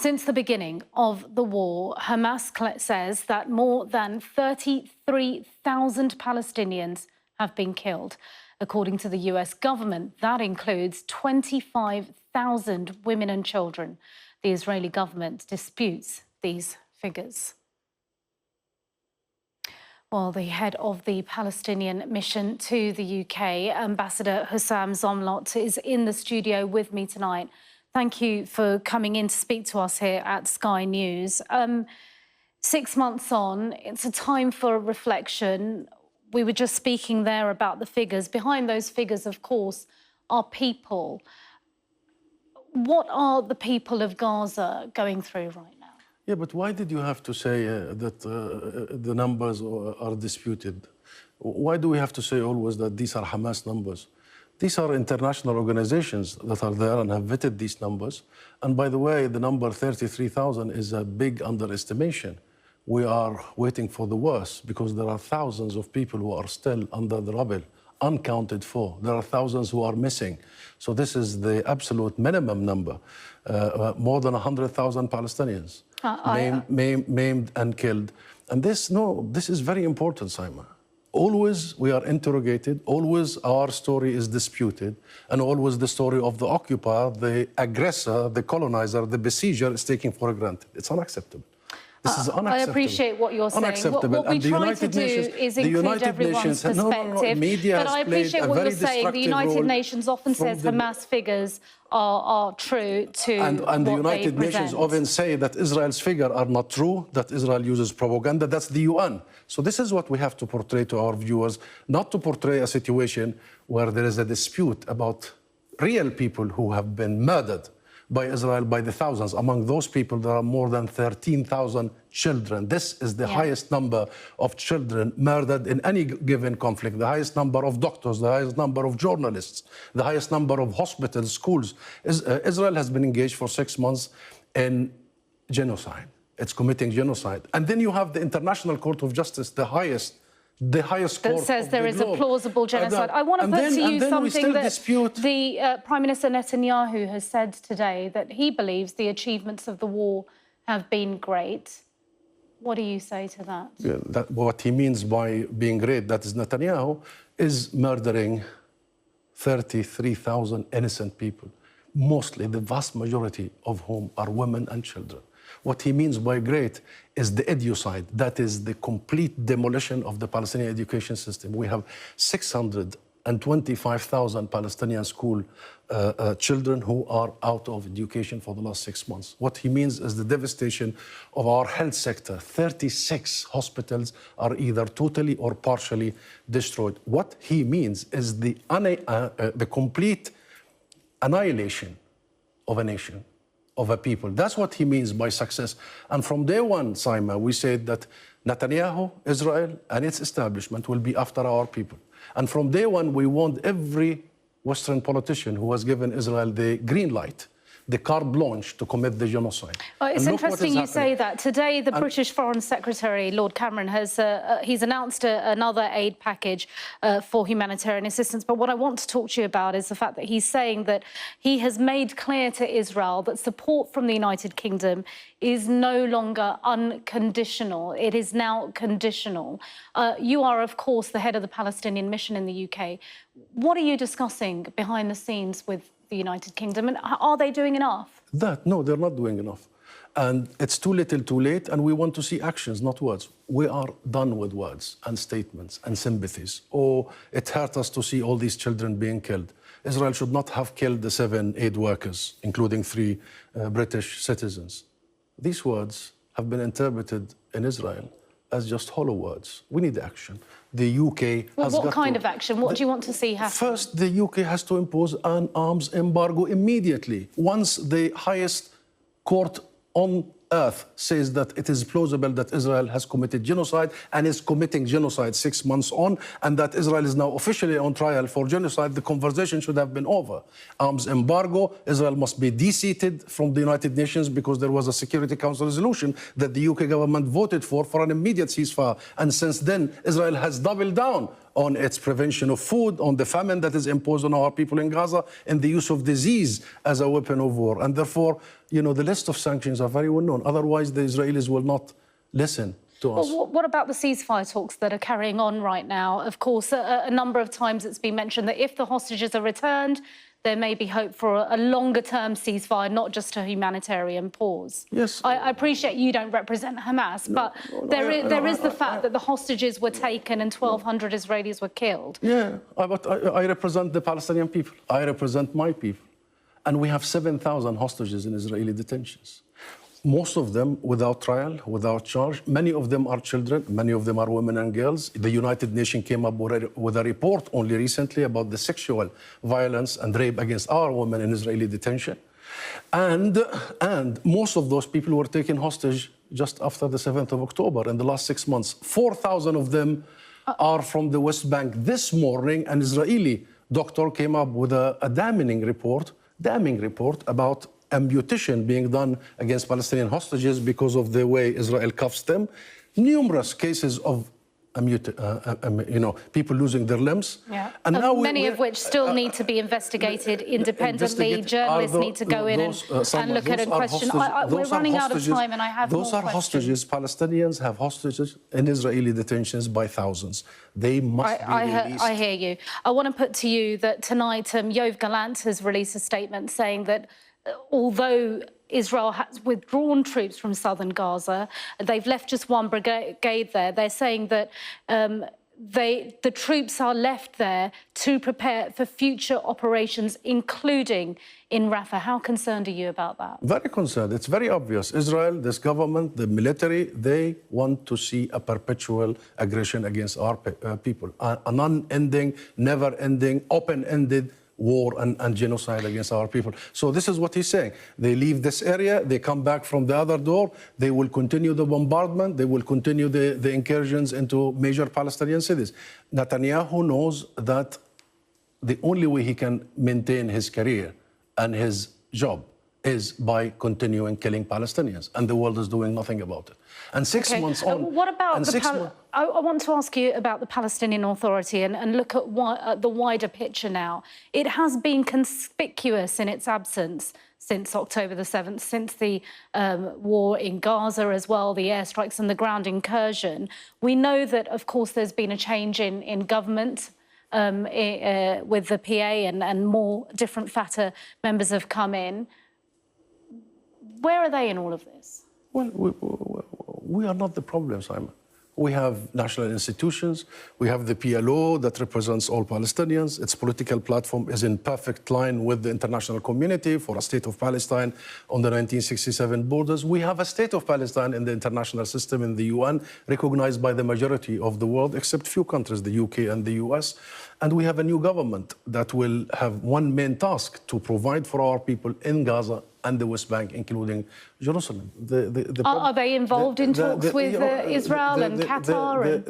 Since the beginning of the war, Hamas says that more than 33,000 Palestinians have been killed. According to the US government, that includes 25,000 women and children. The Israeli government disputes these figures. Well, the head of the Palestinian mission to the UK, Ambassador Husam Zomlot, is in the studio with me tonight. Thank you for coming in to speak to us here at Sky News. 6 months on, it's a time for reflection. We were just speaking there about the figures. Behind those figures, of course, are people. What are the people of Gaza going through right now? Yeah, but why did you have to say that the numbers are disputed? Why do we have to say always that these are Hamas numbers? These are international organizations that are there and have vetted these numbers. And by the way, the number 33,000 is a big underestimation. We are waiting for the worst because there are thousands of people who are still under the rubble, uncounted for. There are thousands who are missing. So this is the absolute minimum number. More than 100,000 Palestinians maimed and killed. And this is very important, Saima. Always we are interrogated, always our story is disputed, and always the story of the occupier, the aggressor, the colonizer, the besieger is taken for granted. It's unacceptable. This is unacceptable. I appreciate what you're saying. Unacceptable. What we try to do is include everyone's perspective. But I appreciate what you're saying. The United Nations often says Hamas figures are true to and the United Nations often say that Israel's figures are not true, that Israel uses propaganda. That's the UN. So this is what we have to portray to our viewers, not to portray a situation where there is a dispute about real people who have been murdered by Israel by the thousands. Among those people, there are more than 13,000 children. This is the highest number of children murdered in any given conflict, the highest number of doctors, the highest number of journalists, the highest number of hospitals, schools. Israel has been engaged for 6 months in genocide. It's committing genocide. And then you have the International Court of Justice, the highest court that says there is a plausible genocide. I want to put to you something that the Prime Minister Netanyahu has said today, that he believes the achievements of the war have been great. What do you say to that? Yeah, what he means by being great, that is Netanyahu, is murdering 33,000 innocent people, mostly the vast majority of whom are women and children. What he means by great is the educide, that is the complete demolition of the Palestinian education system. We have 625,000 Palestinian school children who are out of education for the last 6 months. What he means is the devastation of our health sector. 36 hospitals are either totally or partially destroyed. What he means is the complete annihilation of a nation, of a people. That's what he means by success. And from day one, Saima, we said that Netanyahu, Israel, and its establishment will be after our people. And from day one, we warned every Western politician who has given Israel the green light, the carte blanche to commit the genocide. It's interesting you say that. Today, the British Foreign Secretary, Lord Cameron, has he's announced another aid package for humanitarian assistance. But what I want to talk to you about is the fact that he's saying that he has made clear to Israel that support from the United Kingdom is no longer unconditional. It is now conditional. You are, of course, the head of the Palestinian mission in the UK. What are you discussing behind the scenes with the United Kingdom, and are they doing enough? No, they're not doing enough. And it's too little, too late, and we want to see actions, not words. We are done with words and statements and sympathies. Oh, it hurt us to see all these children being killed. Israel should not have killed the 7 aid workers, including 3 British citizens. These words have been interpreted in Israel as just hollow words. We need action. The UK has what kind of action? What do you want to see happen? First, the UK has to impose an arms embargo immediately. Once the highest court on earth says that it is plausible that Israel has committed genocide and is committing genocide 6 months on, and that Israel is now officially on trial for genocide, the conversation should have been over. Arms embargo, Israel must be de-seated from the United Nations because there was a Security Council resolution that the UK government voted for an immediate ceasefire. And since then, Israel has doubled down on its prevention of food, on the famine that is imposed on our people in Gaza, and the use of disease as a weapon of war. And therefore, the list of sanctions are very well known. Otherwise, the Israelis will not listen to us. Well, what about the ceasefire talks that are carrying on right now? Of course, a number of times it's been mentioned that if the hostages are returned, there may be hope for a longer-term ceasefire, not just a humanitarian pause. Yes. I appreciate you don't represent Hamas, but there is the fact that the hostages were taken and 1,200 Israelis were killed. Yeah, but I represent the Palestinian people. I represent my people. And we have 7,000 hostages in Israeli detentions. Most of them without trial, without charge. Many of them are children. Many of them are women and girls. The United Nations came up with a report only recently about the sexual violence and rape against our women in Israeli detention. And most of those people were taken hostage just after the 7th of October in the last 6 months. 4,000 of them are from the West Bank. This morning, an Israeli doctor came up with a damning report about amputation being done against Palestinian hostages because of the way Israel cuffs them. Numerous cases of people losing their limbs. Yeah. And now many of which still need to be investigated independently. Journalists need to go in and look at and question. We're running out of time and I have more questions. Those are hostages. Palestinians have hostages in Israeli detentions by thousands. They must be released. I hear you. I want to put to you that tonight Yoav Gallant has released a statement saying that although Israel has withdrawn troops from southern Gaza, they've left just one brigade there. They're saying that the troops are left there to prepare for future operations, including in Rafah. How concerned are you about that? Very concerned. It's very obvious. Israel, this government, the military, they want to see a perpetual aggression against our people. An unending, never-ending, open-ended war and genocide against our people. So this is what he's saying. They leave this area, they come back from the other door, they will continue the bombardment, they will continue the incursions into major Palestinian cities. Netanyahu knows that the only way he can maintain his career and his job is by continuing killing Palestinians, and the world is doing nothing about it. And 6 months on... What about I want to ask you about the Palestinian Authority and look at the wider picture now. It has been conspicuous in its absence since October the 7th, since the war in Gaza as well, the airstrikes and the ground incursion. We know that, of course, there's been a change in government with the PA and more different Fatah members have come in. Where are they in all of this? Well, we are not the problem, Simon. We have national institutions. We have the PLO that represents all Palestinians. Its political platform is in perfect line with the international community for a state of Palestine on the 1967 borders. We have a state of Palestine in the international system in the UN, recognized by the majority of the world, except few countries, the UK and the US. And we have a new government that will have one main task: to provide for our people in Gaza and the West Bank, including Jerusalem. Are they involved in talks with Israel and Qatar?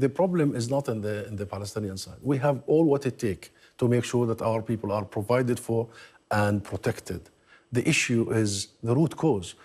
The problem is not in the Palestinian side. We have all what it takes to make sure that our people are provided for and protected. The issue is the root cause.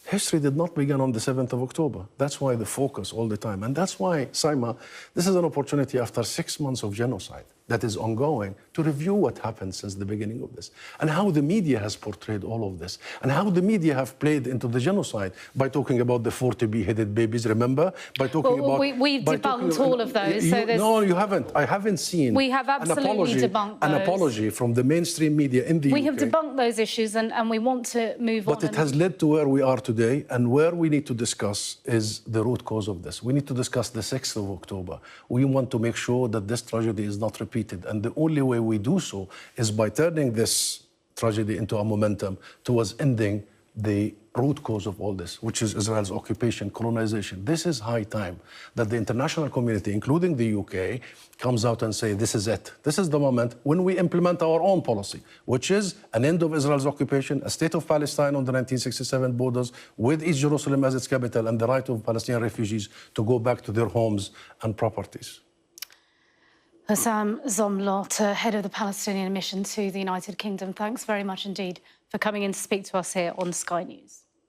History did not begin on the 7th of October. That's why the focus all the time. And that's why, Saima, this is an opportunity after 6 months of genocide that is ongoing to review what happened since the beginning of this and how the media has portrayed all of this and how the media have played into the genocide by talking about the 40 beheaded babies, remember? By talking about... We've debunked all of those. No, you haven't. I haven't seen we have absolutely debunked an apology from the mainstream media in the UK. We have debunked those issues and we want to move on. But it has led to where we are today, and where we need to discuss is the root cause of this. We need to discuss the 6th of October. We want to make sure that this tragedy is not repeated. And the only way we do so is by turning this tragedy into a momentum towards ending the root cause of all this, which is Israel's occupation, colonization. This is high time that the international community, including the UK, comes out and say, this is it. This is the moment when we implement our own policy, which is an end of Israel's occupation, a state of Palestine on the 1967 borders, with East Jerusalem as its capital, and the right of Palestinian refugees to go back to their homes and properties. Husam Zomlot, head of the Palestinian mission to the United Kingdom, thanks very much indeed for coming in to speak to us here on Sky News.